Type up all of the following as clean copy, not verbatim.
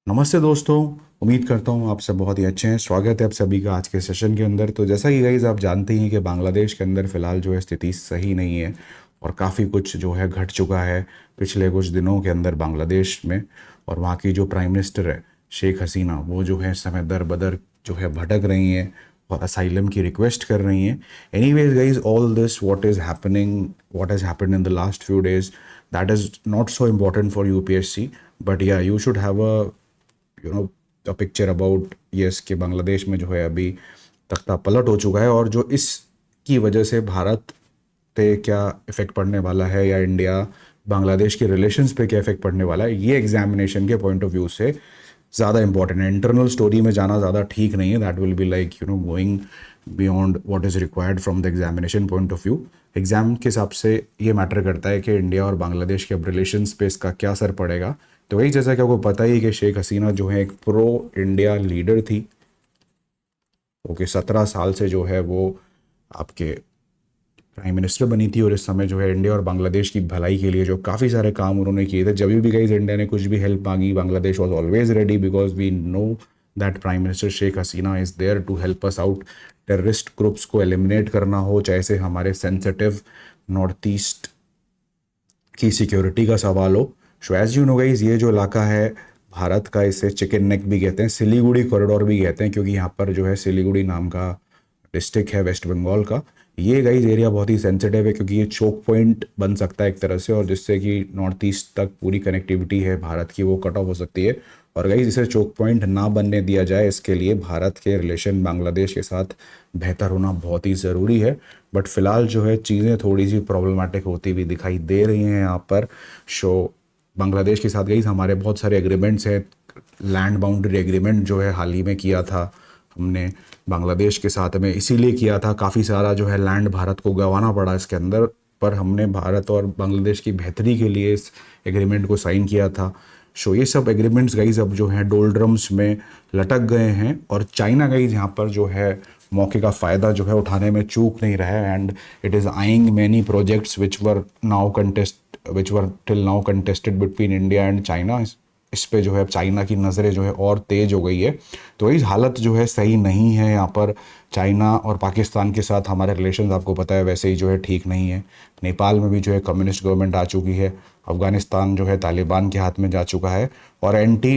नमस्ते दोस्तों। उम्मीद करता हूँ आप सब बहुत ही अच्छे हैं। स्वागत है आप सभी का आज के सेशन के अंदर। तो जैसा कि गाइज आप जानते ही हैं कि बांग्लादेश के अंदर फ़िलहाल जो है स्थिति सही नहीं है और काफ़ी कुछ जो है घट चुका है पिछले कुछ दिनों के अंदर बांग्लादेश में। और वहाँ की जो प्राइम मिनिस्टर है शेख हसीना, वो जो है इस समय दर बदर जो है भटक रही हैं और असाइलम की रिक्वेस्ट कर रही हैं। Anyways guys, all this what has happened in the last few days, that is not so important for UPSC. But ya you should have a a picture about yes कि बांग्लादेश में जो है अभी तख्ता पलट हो चुका है और जो इसकी वजह से भारत पे क्या इफ़ेक्ट पड़ने वाला है या इंडिया बांग्लादेश के रिलेशंस पे क्या इफ़ेक्ट पड़ने वाला है, ये एग्जामिनेशन के पॉइंट ऑफ व्यू से ज़्यादा इंपॉर्टेंट है। इंटरनल स्टोरी में जाना ज़्यादा ठीक नहीं है। That will be like going beyond what is required from the examination point of view. Exam के हिसाब से ये मैटर करता है कि इंडिया और बांग्लादेश के अब रिलेशंस पे इसका क्या असर पड़ेगा। तो वही, जैसा कि आपको पता ही है कि शेख हसीना जो है एक प्रो इंडिया लीडर थी। ओके, 17 साल से जो है वो आपके प्राइम मिनिस्टर बनी थी और इस समय जो है इंडिया और बांग्लादेश की भलाई के लिए जो काफ़ी सारे काम उन्होंने किए थे। जब भी गई इंडिया ने कुछ भी हेल्प मांगी, Bangladesh was always ready because we know that prime minister Sheikh Hasina is there to help us out. Terrorist groups को एलिमिनेट करना हो, चाहे से हमारे सेंसिटिव नॉर्थ ईस्ट की सिक्योरिटी का सवाल हो। So as you know guys, ये जो इलाका है भारत का, इसे चिकन नेक भी कहते हैं, सिलीगुड़ी कॉरिडोर भी कहते हैं, क्योंकि यहाँ पर जो है सिलीगुड़ी नाम का डिस्ट्रिक्ट है वेस्ट बंगाल का। ये गाइज एरिया बहुत ही सेंसिटिव है क्योंकि ये चोक पॉइंट बन सकता है एक तरह से, और जिससे कि नॉर्थ ईस्ट तक पूरी कनेक्टिविटी है भारत की वो कट ऑफ हो सकती है। और गाइज इसे चोक पॉइंट ना बनने दिया जाए, इसके लिए भारत के रिलेशन बांग्लादेश के साथ बेहतर होना बहुत ही ज़रूरी है। बट फिलहाल जो है चीज़ें थोड़ी सी प्रॉब्लमेटिक होती हुई दिखाई दे रही हैं यहाँ पर। शो बांग्लादेश के साथ गाइज हमारे बहुत सारे एग्रीमेंट्स हैं। लैंड बाउंड्री एग्रीमेंट जो है हाल ही में किया था हमने बांग्लादेश के साथ में, इसीलिए किया था। काफ़ी सारा जो है लैंड भारत को गंवाना पड़ा इसके अंदर, पर हमने भारत और बांग्लादेश की बेहतरी के लिए इस एग्रीमेंट को साइन किया था। सो ये सब एग्रीमेंट्स गाइज अब जो हैं डोलड्रम्स में लटक गए हैं और चाइना गाइज यहाँ पर जो है मौके का फ़ायदा जो है उठाने में चूक नहीं रहा है। And it is eyeing many projects which were till now contested between India and China. इस पे जो है चाइना की नज़रें जो है और तेज़ हो गई है। तो इस हालत जो है सही नहीं है यहाँ पर। चाइना और पाकिस्तान के साथ हमारे रिलेशंस आपको पता है वैसे ही जो है ठीक नहीं है। नेपाल में भी जो है कम्युनिस्ट गवर्नमेंट आ चुकी है। अफ़गानिस्तान जो है तालिबान के हाथ में जा चुका है। और एंटी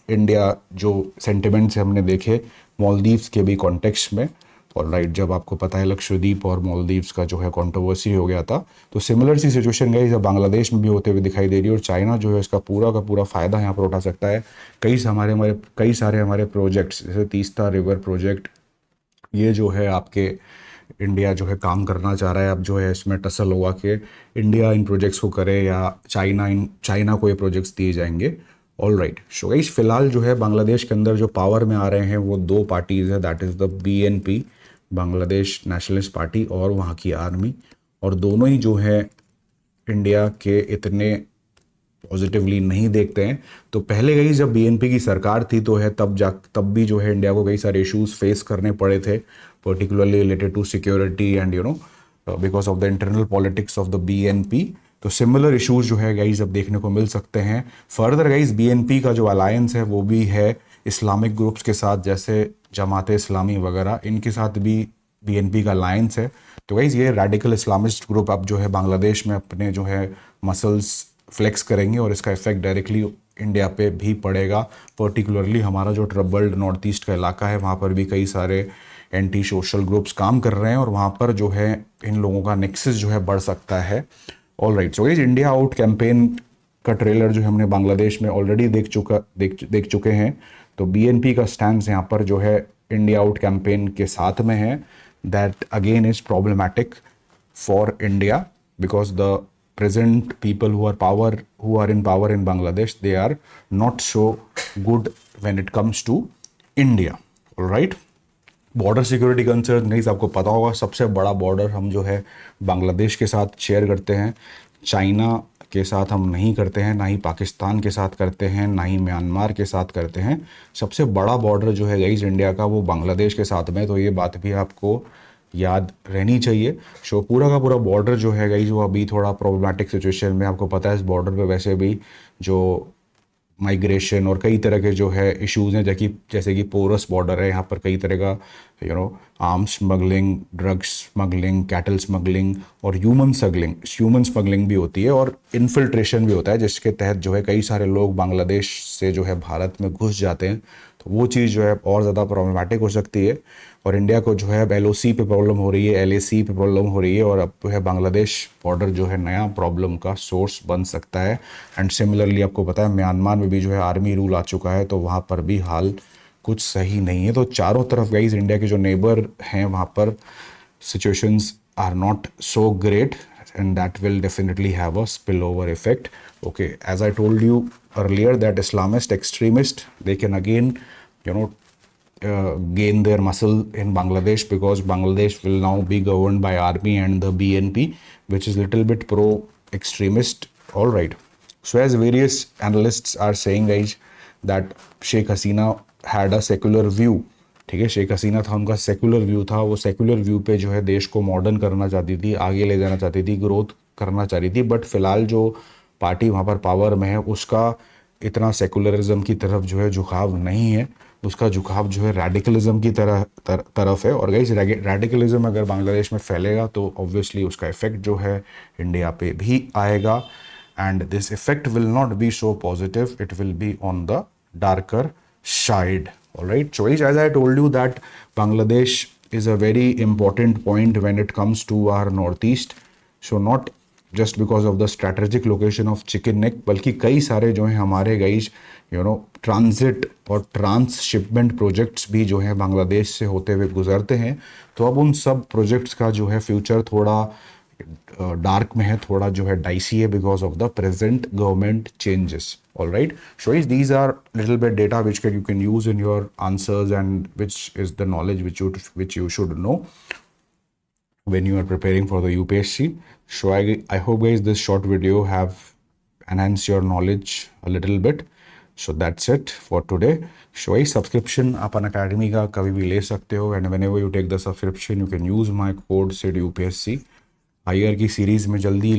इंडिया जो सेंटिमेंट्स हमने देखे मालदीव्स के भी कॉन्टेक्स्ट में। और राइट, जब आपको पता है लक्षद्वीप और मालदीव्स का जो है कंट्रोवर्सी हो गया था, तो सिमिलर सी सिचुएशन गई जब बांग्लादेश में भी होते हुए दिखाई दे रही है। और चाइना जो है इसका पूरा का पूरा फ़ायदा यहाँ पर उठा सकता है। कई सारे हमारे प्रोजेक्ट्स जैसे तीस्ता रिवर प्रोजेक्ट, ये जो है आपके इंडिया जो है काम करना चाह रहा है। अब जो है इसमें टसल हुआ कि इंडिया इन प्रोजेक्ट्स को करे या चाइना को ये प्रोजेक्ट्स दिए जाएंगे। ऑल राइट, सो गाइस फिलहाल जो है बांग्लादेश के अंदर जो पावर में आ रहे हैं वो दो पार्टीज़ है, that is the BNP, Bangladesh nationalist party, और वहाँ की आर्मी। और दोनों ही जो है इंडिया के इतने पॉजिटिवली नहीं देखते हैं। तो पहले गई जब बीएनपी की सरकार थी तो है तब भी जो है इंडिया को कई सारे इश्यूज फेस करने पड़े थे, particularly related to security and because of the internal politics of the BNP. तो सिमिलर इश्यूज जो है गाइज अब देखने को मिल सकते हैं। फर्दर गाइज बीएनपी का जो अलायंस है वो भी है इस्लामिक ग्रुप्स के साथ, जैसे जमात इस्लामी वगैरह, इनके साथ भी बीएनपी का अलायंस है। तो गाइज ये रेडिकल इस्लामिस्ट ग्रुप अब जो है बांग्लादेश में अपने जो है मसल्स फ्लेक्स करेंगे और इसका इफेक्ट डायरेक्टली इंडिया पे भी पड़ेगा। पर्टिकुलरली हमारा जो ट्रबल्ड नॉर्थ ईस्ट का इलाका है वहाँ पर भी कई सारे एंटी सोशल ग्रुप्स काम कर रहे हैं और वहाँ पर जो है इन लोगों का नेक्सस जो है बढ़ सकता है। All right, so guys India out campaign का ट्रेलर जो है हमने बांग्लादेश में ऑलरेडी देख चुके हैं। तो बीएनपी का स्टैंड यहाँ पर जो है इंडिया आउट कैंपेन के साथ में है। That again is problematic for India because the present people who are in power in Bangladesh, they are not so good when it comes to India. All right. Border security concern नहीं, आपको पता होगा सबसे बड़ा border हम जो है बांग्लादेश के साथ शेयर करते हैं। चाइना के साथ हम नहीं करते हैं, ना ही पाकिस्तान के साथ करते हैं, ना ही म्यांमार के साथ करते हैं। सबसे बड़ा बॉर्डर जो है गाइस इंडिया का वो बांग्लादेश के साथ में, तो ये बात भी आपको याद रहनी चाहिए। सो पूरा का पूरा बॉर्डर जो है गाइस वो अभी थोड़ा प्रॉब्लमेटिक सिचुएशन में, आपको पता है इस बॉर्डर पे वैसे भी जो माइग्रेशन और कई तरह के जो है इश्यूज हैं, जैसे कि पोरस बॉर्डर है, यहाँ पर कई तरह का arms smuggling, drugs smuggling, cattle smuggling और ह्यूमन स्मगलिंग भी होती है, और इन्फिल्ट्रेशन भी होता है, जिसके तहत जो है कई सारे लोग बांग्लादेश से जो है भारत में घुस जाते हैं। तो वो चीज़ जो है और ज़्यादा प्रॉब्लमेटिक हो सकती है, और इंडिया को जो है अब LOC पे प्रॉब्लम हो रही है, LAC पे प्रॉब्लम हो रही है, और अब जो है बांग्लादेश बॉर्डर जो है नया प्रॉब्लम का सोर्स बन सकता है। एंड सिमिलरली आपको पता है म्यांमार में भी जो है आर्मी रूल आ चुका है, तो वहाँ पर भी हाल कुछ सही नहीं है। तो चारों तरफ गाइस इंडिया के जो नेबर हैं वहाँ पर situations are not so great, and that will definitely have a spillover effect. Okay, as I told you earlier, that Islamist extremist, they can again you know gain their muscle in Bangladesh, because Bangladesh will now be governed by army and the BNP, which is little bit pro extremist. All right, so as various analysts are saying guys, that Sheikh Hasina had a secular view. ठीक है, शेख हसीना था उनका secular view था, वो secular view पे जो है देश को मॉडर्न करना चाहती थी, आगे ले जाना चाहती थी, ग्रोथ करना चाह रही थी। बट फिलहाल जो पार्टी वहाँ पर पावर में है उसका इतना सेकुलरिज्म की तरफ जो है झुकाव नहीं है, उसका झुकाव जो है रेडिकलिज्म की तरफ है। और गाइस रेडिकलिज्म अगर बांग्लादेश में फैलेगा तो ऑब्वियसली उसका इफेक्ट जो है इंडिया पे भी आएगा, and this effect will not be so positive, it will be on the darker side. All right, so as I told you that Bangladesh is a very important point when it comes to our northeast, so not just because of the strategic location of Chicken Neck, बल्कि कई सारे जो हैं हमारे guys transit और transshipment projects भी जो हैं बांग्लादेश से होते हुए गुजरते हैं। तो अब उन सब प्रोजेक्ट्स का जो है फ्यूचर थोड़ा डार्क में है, थोड़ा जो है डाइसी है, because of the present government changes. All right, so these are little bit data which you can use in your answers, and which is the knowledge which you should know when you are preparing for the UPSC. So I hope guys this short video have enhanced your knowledge a little bit. So that's it for today. So subscription आप Unacademy का कभी भी ले सकते हो, and whenever you take the subscription you can use my code SID-UPSC. IR की series में जल्दी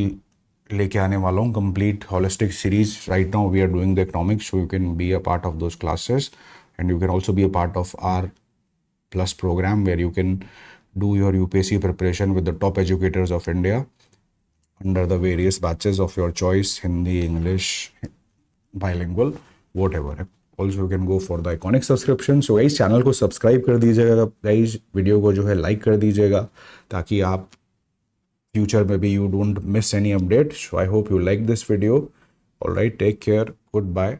लेके आने वाला हूँ, complete holistic series. Right now we are doing the economics, so you can be a part of those classes, and you can also be a part of our plus program, where you can do your UPSC preparation with the top educators of India under the various batches of your choice, Hindi, English, bilingual, whatever. Also you can go for the iconic subscription. So guys channel को subscribe कर दीजिएगा, guys video को जो है like कर दीजिएगा, ताकि आप future maybe you don't miss any update. So I hope you like this video. All right, take care, goodbye.